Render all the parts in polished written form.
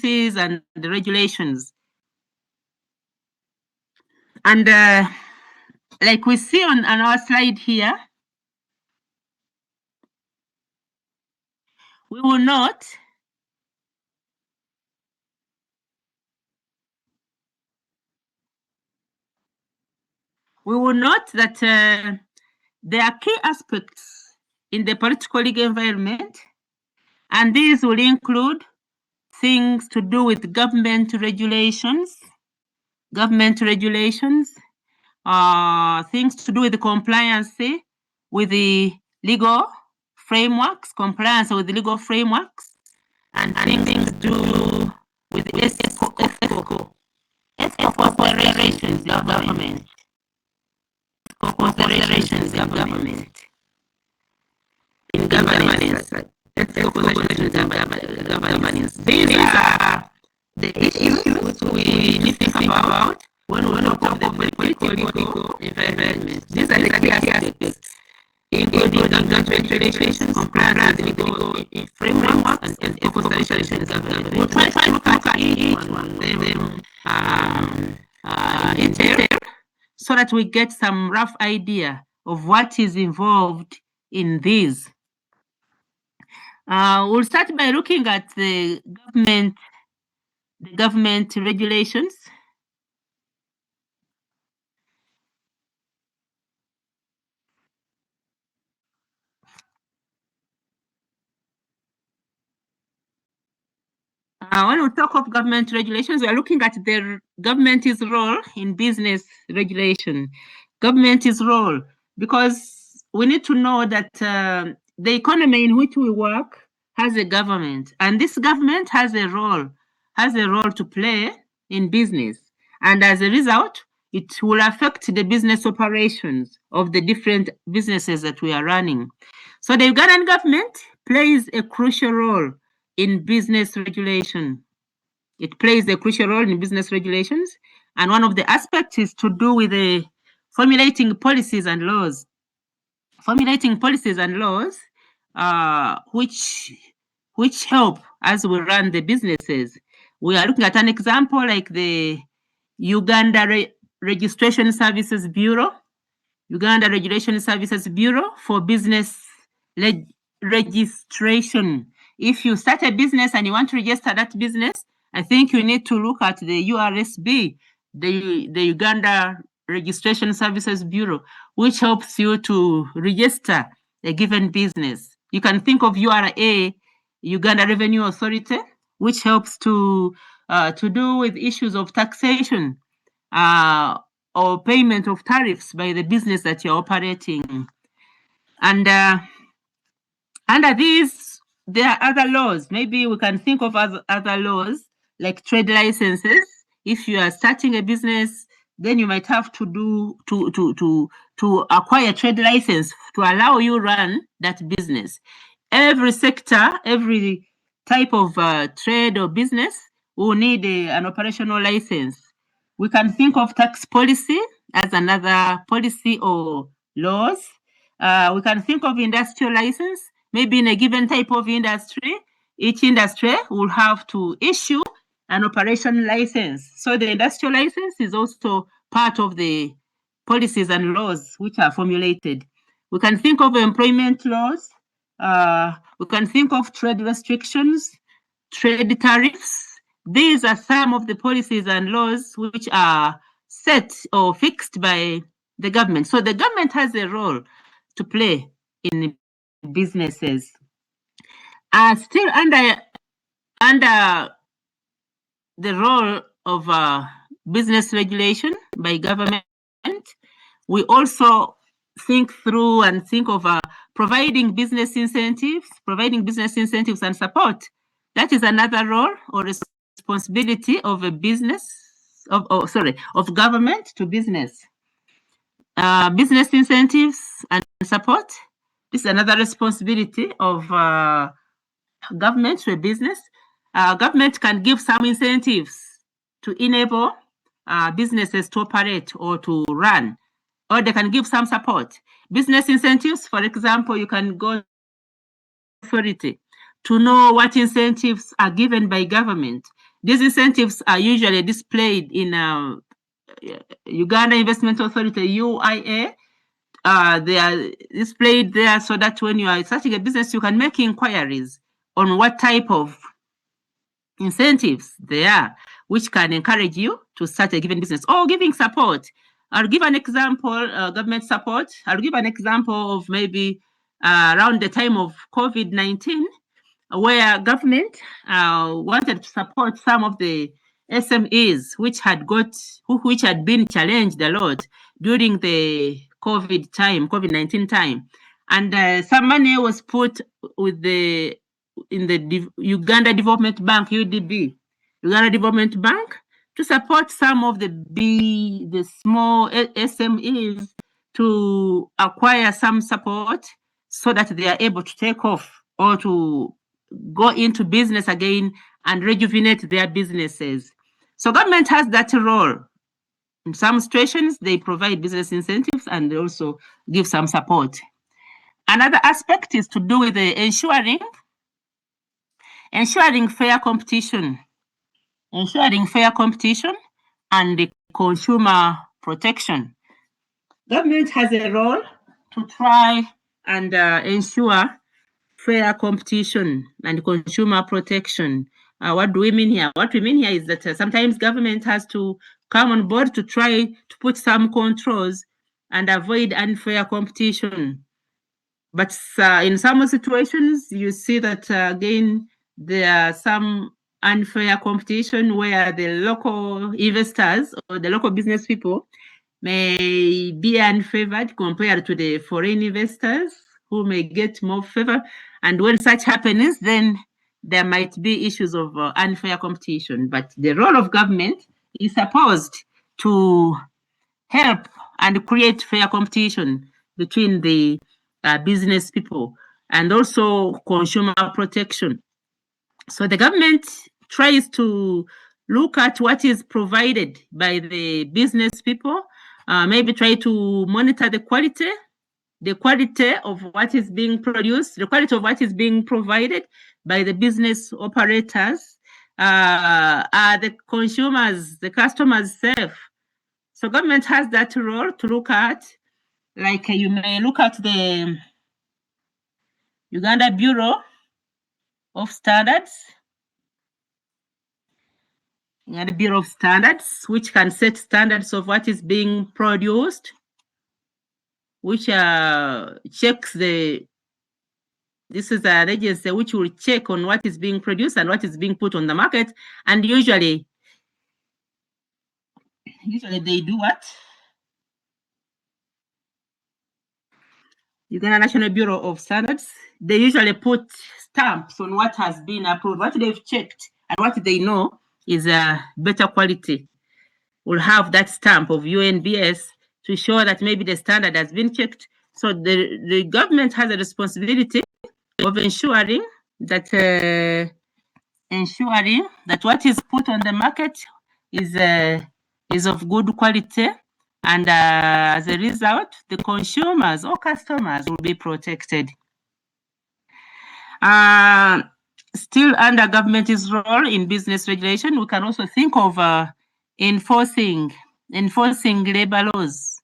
policies and the regulations. And like we see on our slide here, we will note that there are key aspects in the political legal environment, and these will include things to do with government regulations, things to do with the compliance with the legal frameworks, and things to do with ethical considerations of government. In governance. These are the issues which we need to think about when we talk of the political environment. These are the key aspects, including government regulations, compliance with legal frameworks, and ethical considerations of government. We'll try to look at each one of them in detail so that we get some rough idea of what is involved in these. We'll start by looking at the government regulations. When we talk of government regulations, we are looking at the government's role in business regulation. Government's role, because we need to know that the economy in which we work has a government, and this government has a role to play in business, and as a result, it will affect the business operations of the different businesses that we are running. So the Ugandan government plays a crucial role in business regulation. It plays a crucial role in business regulations, and one of the aspects is to do with the formulating policies and laws. Which help as we run the businesses. We are looking at an example like the Uganda Registration Services Bureau, for business registration. If you start a business and you want to register that business, I think you need to look at the URSB, the Uganda Registration Services Bureau, which helps you to register a given business. You can think of URA, Uganda Revenue Authority, which helps to do with issues of taxation or payment of tariffs by the business that you're operating. And under these, there are other laws. Maybe we can think of other laws like trade licenses. If you are starting a business, then you might have to acquire a trade license to allow you run that business. Every sector, every type of trade or business will need an operational license. We can think of tax policy as another policy or laws. We can think of industrial license. Maybe in a given type of industry, each industry will have to issue an operation license. So the industrial license is also part of the policies and laws which are formulated. We can think of employment laws. We can think of trade restrictions, trade tariffs. These are some of the policies and laws which are set or fixed by the government. So the government has a role to play in businesses. Still under the role of business regulation by government, we also think through and think of providing business incentives and support. That is another role or responsibility of a business, of government to business. Business incentives and support. This is another responsibility of government to a business. Government can give some incentives to enable businesses to operate or to run, or they can give some support. Business incentives, for example, you can go to authority to know what incentives are given by government. These incentives are usually displayed in Uganda Investment Authority, UIA. They are displayed there so that when you are starting a business, you can make inquiries on what type of incentives there are, which can encourage you to start a given business or giving support. I'll give an example, government support. I'll give an example of maybe around the time of COVID-19, where government wanted to support some of the SMEs which had been challenged a lot during the COVID-19 time. And some money was put with in the Uganda Development Bank, UDB, Uganda Development Bank, to support some of the small SMEs to acquire some support so that they are able to take off or to go into business again and rejuvenate their businesses. So government has that role. In some situations, they provide business incentives and they also give some support. Another aspect is to do with the ensuring fair competition, and the consumer protection. Government has a role to try and ensure fair competition and consumer protection. What do we mean here? What we mean here is that sometimes government has to come on board to try to put some controls and avoid unfair competition. But in some situations, you see that again, there are some unfair competition where the local investors or the local business people may be unfavored compared to the foreign investors who may get more favor. And when such happens, then there might be issues of unfair competition. But the role of government is supposed to help and create fair competition between the business people and also consumer protection. So the government tries to look at what is provided by the business people, maybe try to monitor the quality of what is being produced, the quality of what is being provided by the business operators. Are the consumers, the customers safe? So government has that role to look at, like you may look at the Uganda Bureau of Standards, which can set standards of what is being produced, which checks this is an agency which will check on what is being produced and what is being put on the market. And usually they do what? Uganda National Bureau of Standards, they usually put stamps on what has been approved, what they've checked, and what they know is a better quality. Will have that stamp of UNBS to show that maybe the standard has been checked. So the government has a responsibility of ensuring that what is put on the market is of good quality, and as a result, the consumers or customers will be protected. Still under government's role in business regulation, we can also think of enforcing labor laws,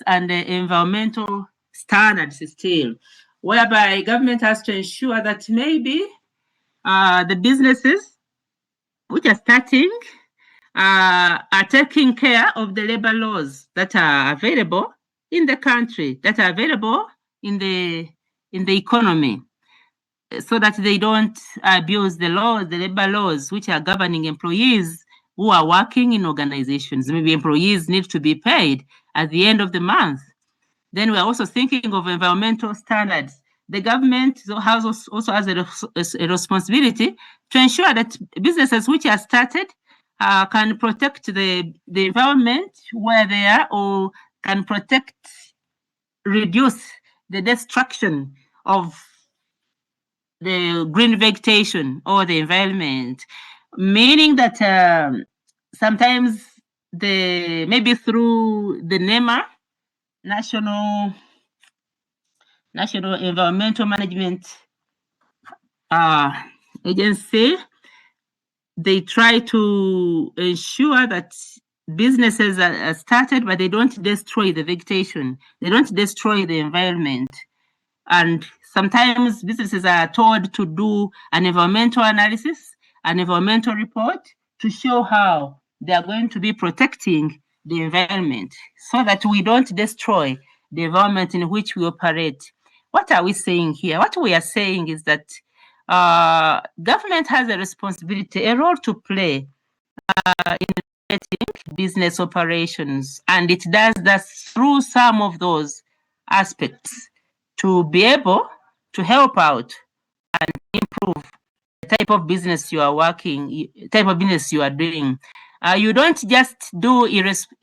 and environmental standards still, whereby government has to ensure that maybe the businesses which are starting are taking care of the labor laws that are available in the country, that are available in the economy, so that they don't abuse the labor laws which are governing employees who are working in organizations. Maybe employees need to be paid at the end of the month. Then we're also thinking of environmental standards. The government also has a responsibility to ensure that businesses which are started can protect the environment where they are, or can reduce the destruction of the green vegetation or the environment, meaning that sometimes maybe through the NEMA, National Environmental Management Agency, they try to ensure that businesses are started, but they don't destroy the vegetation. They don't destroy the environment. And sometimes businesses are told to do an environmental analysis, an environmental report to show how they are going to be protecting the environment so that we don't destroy the environment in which we operate. What are we saying here? What we are saying is that government has a responsibility, a role to play in business operations, and it does that through some of those aspects to be able to help out and improve the type of business you are working, type of business you are doing. You don't just do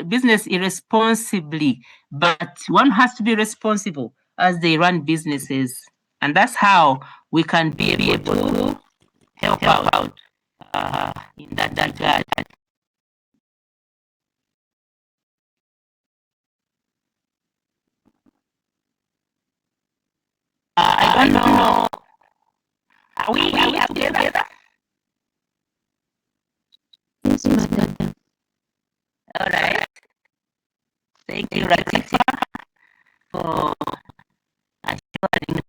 business irresponsibly, but one has to be responsible as they run businesses. And that's how we can be able to help out in that regard. I don't know. Are we together? Yes, madam. All right. Thank you, Latifa, for assuring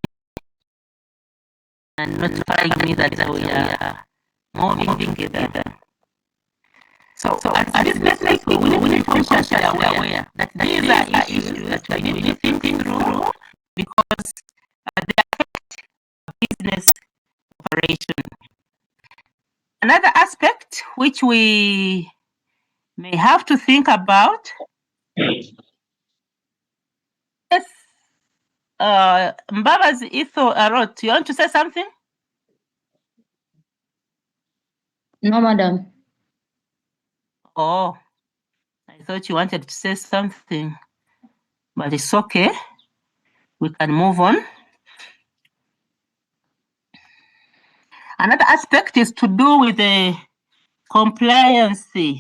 and notifying me that we are moving together. So as business people, we need to be consciously aware that these are issues that we need to think through because they affect business operation. Another aspect which we may have to think about is Mbaba's Itho Arot. You want to say something? No, madam. Oh, I thought you wanted to say something, but it's okay. We can move on. Another aspect is to do with the compliance with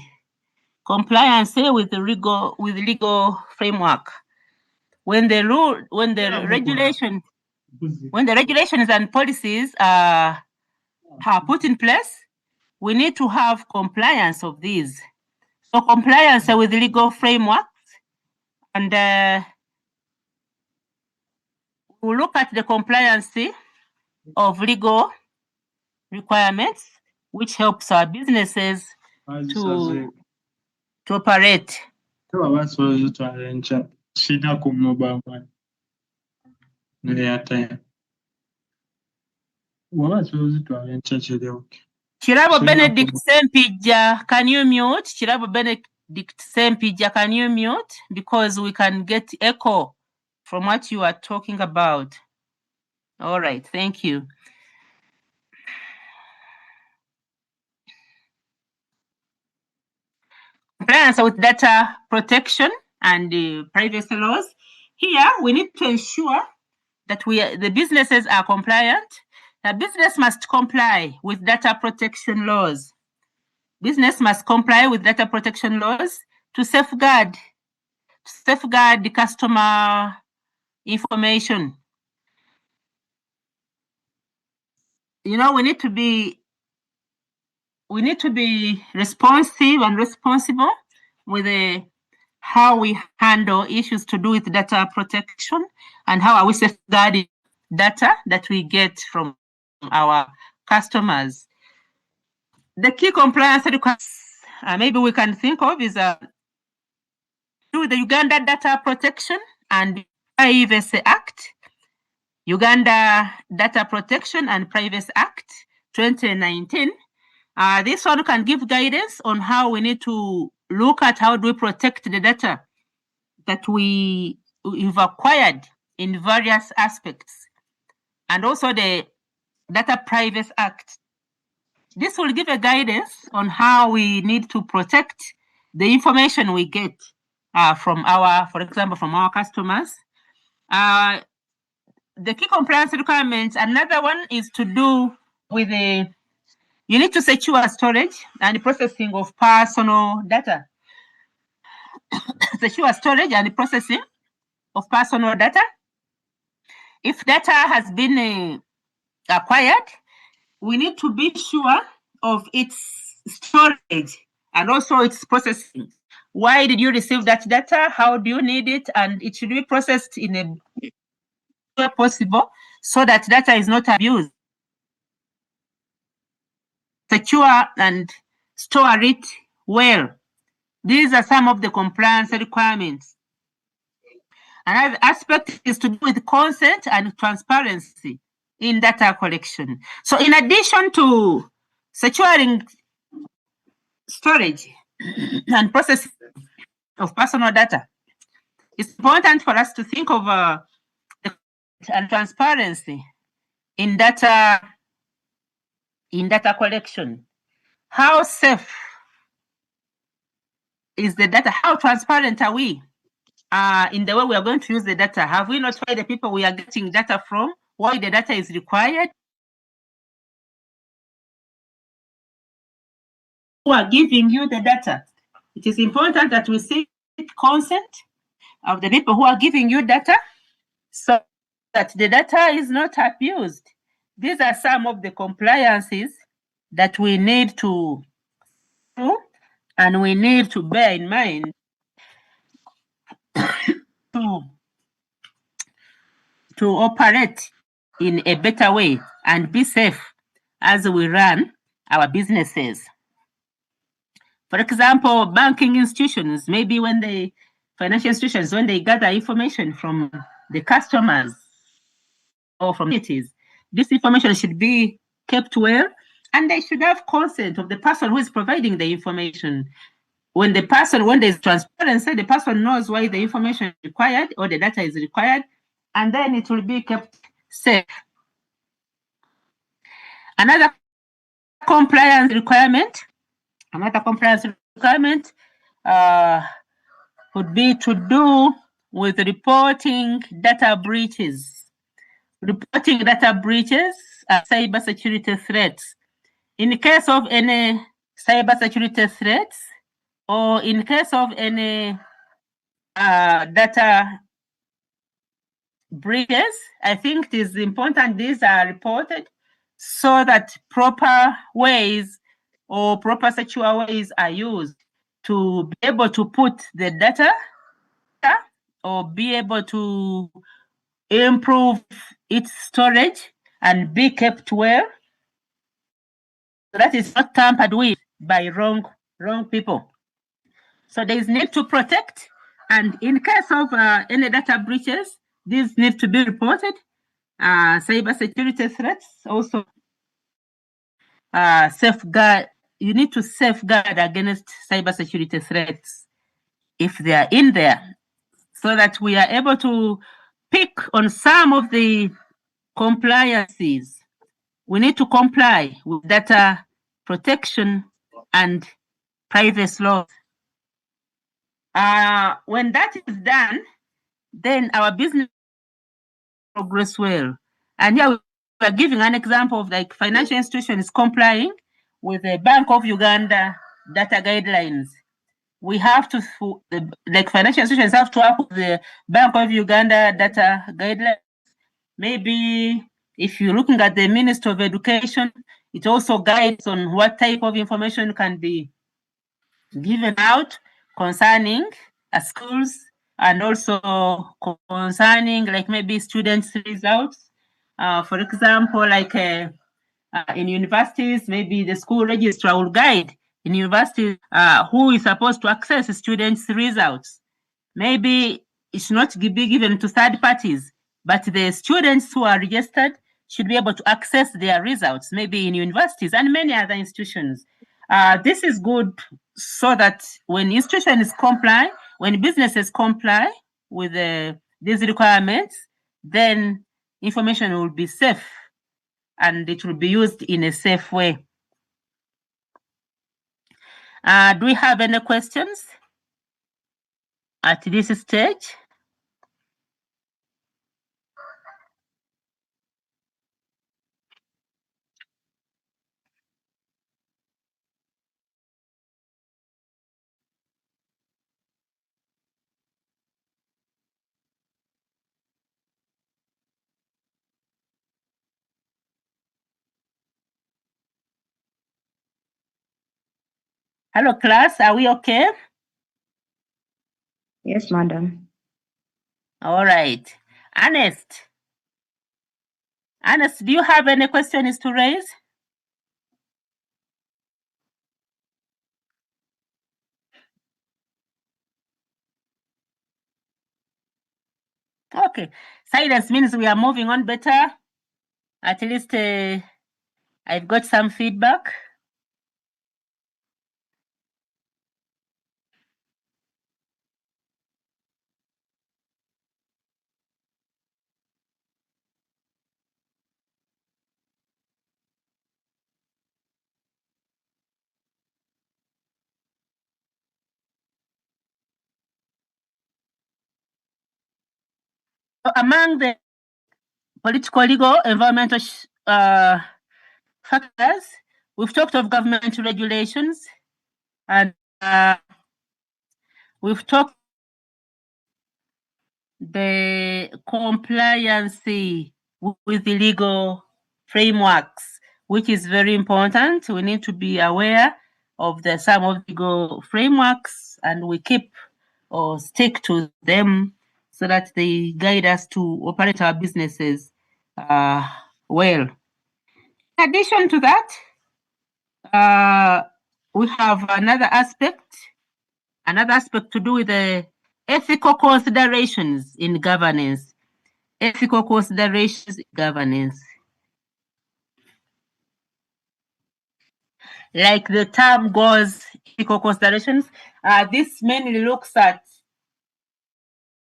the legal framework. When the regulations and policies are put in place, we need to have compliance of these. So compliance with legal frameworks, and we'll look at the compliance of legal requirements, which helps our businesses to operate. Chirabo Benedict Sempija, can you mute? Chirabo Benedict Sempija, can you mute? Because we can get echo from what you are talking about. All right, thank you. Compliance with data protection and privacy laws. Here, we need to ensure that the businesses are compliant. The business must comply with data protection laws. Business must comply with data protection laws to safeguard the customer information. You know, we need to be responsive and responsible with how we handle issues to do with data protection and how are we safeguarding data that we get from our customers. The key compliance requirements maybe we can think of is through the Uganda Data Protection and Privacy Act, Uganda Data Protection and Privacy Act 2019. This one can give guidance on how we need to look at how do we protect the data that we've acquired in various aspects, and also the Data Privacy Act. This will give a guidance on how we need to protect the information we get from for example, from our customers. The key compliance requirements, another one is to do with you need to secure storage and processing of personal data. Secure storage and processing of personal data. If data has been acquired, we need to be sure of its storage, and also its processing. Why did you receive that data? How do you need it? And it should be processed in a way possible so that data is not abused. Secure and store it well. These are some of the compliance requirements. Another aspect is to do with consent and transparency in data collection. So in addition to securing storage and processing of personal data, it's important for us to think of and transparency in data collection. How safe is the data? How transparent are we in the way we are going to use the data? Have we notified the people we are getting data from? Why the data is required? Who are giving you the data? It is important that we seek consent of the people who are giving you data so that the data is not abused. These are some of the compliances that we need to do and we need to bear in mind to operate in a better way and be safe as we run our businesses. For example, banking institutions, maybe when they financial institutions, when they gather information from the customers or from entities, this information should be kept well and they should have consent of the person who is providing the information. When there's transparency, the person knows why the information is required or the data is required, and then it will be kept safe. Another compliance requirement would be to do with reporting data breaches. Reporting data breaches are cybersecurity threats. In case of any cybersecurity threats, or in case of any data breaches, I think it is important these are reported so that proper ways or proper secure ways are used to be able to put the data or be able to improve its storage and be kept well. So that is not tampered with by wrong people. So there is need to protect, and in case of any data breaches, these need to be reported. Cybersecurity threats also safeguard. You need to safeguard against cybersecurity threats if they are in there, so that we are able to pick on some of the compliances. We need to comply with data protection and privacy laws. When that is done, then our business progress well. And here we are giving an example of like financial institution is complying with the Bank of Uganda data guidelines. We have to, like financial institutions have to work with the Bank of Uganda data guidelines. Maybe if you're looking at the Ministry of Education, it also guides on what type of information can be given out concerning schools and also concerning like maybe students' results. For example, like in universities, maybe the school registrar will guide in universities who is supposed to access students' results. Maybe it should not be given to third parties, but the students who are registered should be able to access their results, maybe in universities and many other institutions. This is good so that when institutions comply, when businesses comply with these requirements, then information will be safe and it will be used in a safe way. Do we have any questions at this stage? Hello, class. Are we okay? Yes, madam. All right. Ernest, do you have any questions to raise? Okay. Silence means we are moving on better. At least I've got some feedback. So among the political, legal, environmental factors, we've talked of government regulations, and we've talked the compliance with the legal frameworks, which is very important. We need to be aware of some of the legal frameworks, and we keep or stick to them so that they guide us to operate our businesses well. In addition to that, we have another aspect to do with the ethical considerations in governance. Ethical considerations in governance. Like the term goes, ethical considerations, this mainly looks at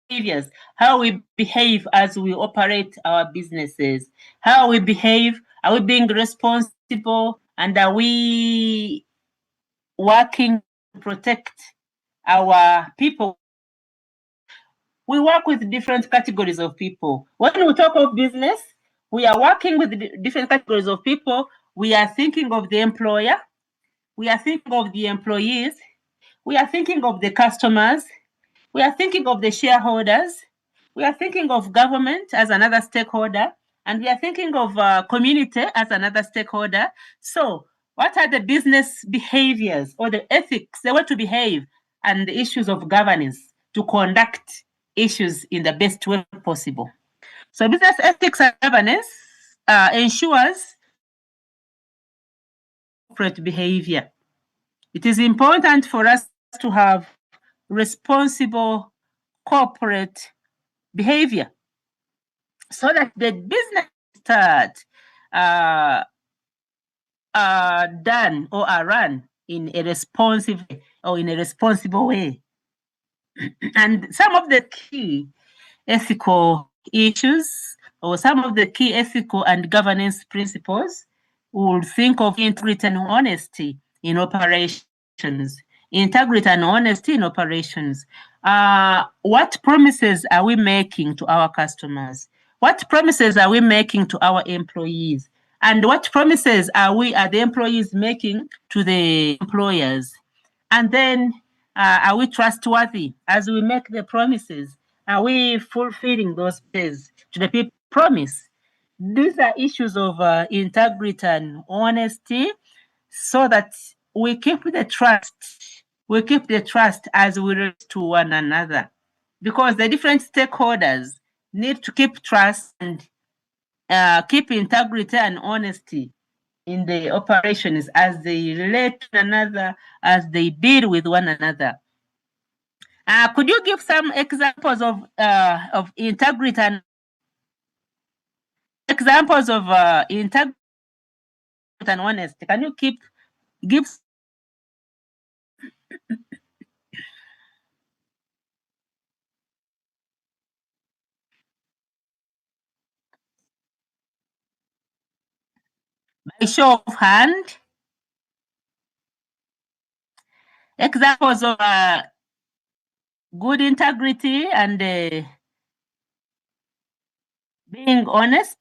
behaviors, how we behave as we operate our businesses, how we behave, are we being responsible, and are we working to protect our people? We work with different categories of people. When we talk of business, we are working with different categories of people. We are thinking of the employer, we are thinking of the employees, we are thinking of the customers, we are thinking of the shareholders, we are thinking of government as another stakeholder, and we are thinking of community as another stakeholder. So what are the business behaviors or the ethics, the way to behave, and the issues of governance to conduct issues in the best way possible? So business ethics and governance ensures corporate behavior. It is important for us to have responsible corporate behavior so that the business start done or are run in a responsive or in a responsible way. And some of the key ethical issues or some of the key ethical and governance principles, we will think of integrity and honesty in operations. Integrity and honesty in operations. What promises are we making to our customers? What promises are we making to our employees? And what promises are the employees making to the employers? And then are we trustworthy as we make the promises? Are we fulfilling those promises to the people promise? These are issues of integrity and honesty so that we keep the trust. We keep the trust as we relate to one another because the different stakeholders need to keep trust and keep integrity and honesty in the operations as they relate to one another, as they deal with one another. Could you give some examples of integrity and integrity and honesty? Can you give by show of hand examples of good integrity and being honest?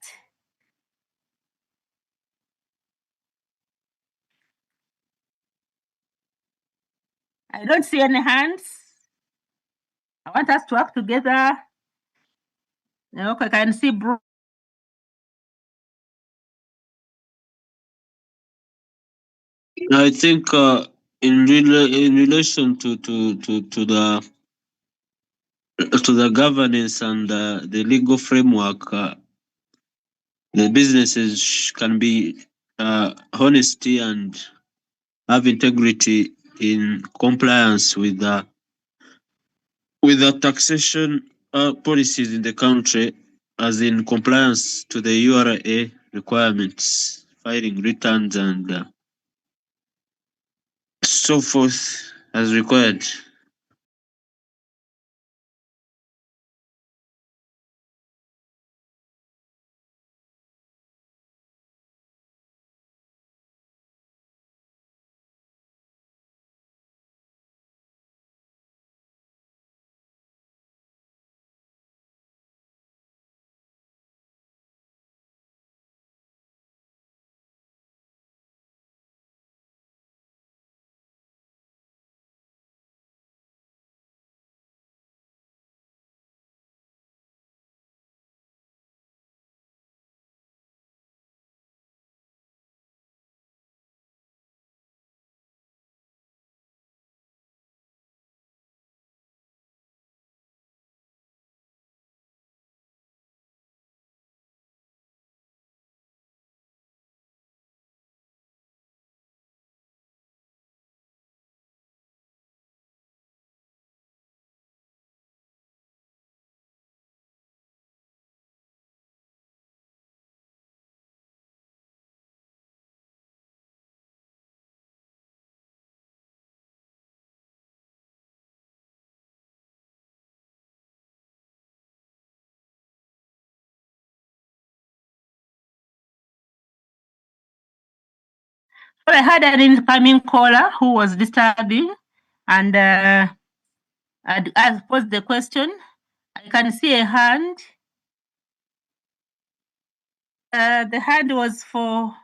I don't see any hands. I want us to work together. Okay, I can see I think in relation to the governance and the legal framework, the businesses can be honesty and have integrity in compliance with the taxation policies in the country, as in compliance to the URA requirements, filing returns and so forth as required. So I had an incoming caller who was disturbing, and I'd posed the question. I can see a hand. The hand was for